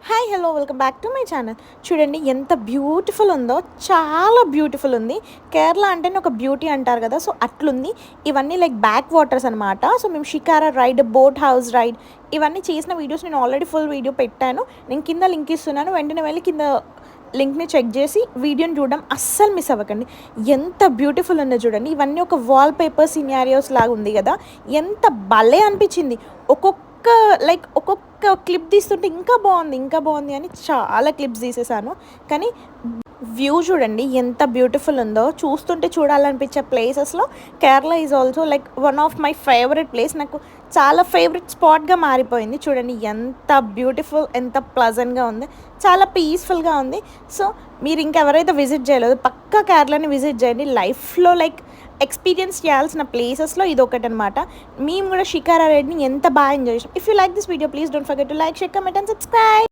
Hi hello welcome back to my channel. చూడండి ఎంత beautiful ఉందో, చాలా బ్యూటిఫుల్ ఉంది. కేరళ అంటేనే ఒక బ్యూటీ అంటారు కదా, సో అట్లుంది. ఇవన్నీ లైక్ బ్యాక్ వాటర్స్ అనమాట. సో మేము shikara ride, boat house ride ఇవన్నీ చేసిన వీడియోస్ నేను ఆల్రెడీ ఫుల్ వీడియో పెట్టాను. నేను కింద లింక్ ఇస్తున్నాను, వెంటనే వెళ్ళి కింద లింక్ని చెక్ చేసి వీడియోని చూడడం అస్సలు మిస్ అవ్వకండి. ఎంత బ్యూటిఫుల్ ఉందో చూడండి. ఇవన్నీ ఒక వాల్ పేపర్ సినారియోస్ లాగా ఉంది కదా, ఎంత భలే అనిపించింది. ఒక్కొక్క క్లిప్ తీస్తుంటే ఇంకా బాగుంది అని చాలా క్లిప్స్ తీసేసాను. కానీ వ్యూ చూడండి ఎంత బ్యూటిఫుల్ ఉందో. చూస్తుంటే చూడాలనిపించే ప్లేసెస్లో Kerala is also like one of my favourite place. నాకు చాలా ఫేవరెట్ స్పాట్గా మారిపోయింది. చూడండి ఎంత బ్యూటిఫుల్, ఎంత ప్లజెంట్గా ఉంది, చాలా పీస్ఫుల్గా ఉంది. సో మీరు ఇంకెవరైతే విజిట్ చేయలేదు, పక్కా కేరళని విజిట్ చేయండి. లైఫ్లో లైక్ ఎక్స్పీరియన్స్ చేయాల్సిన ప్లేసెస్లో ఇది ఒకటి అనమాట. మేము కూడా షికారా రైడ్ని ఎంత బాగా ఎంజాయ్ చేసాం. If you like this video please don't forget to like, share, comment and subscribe.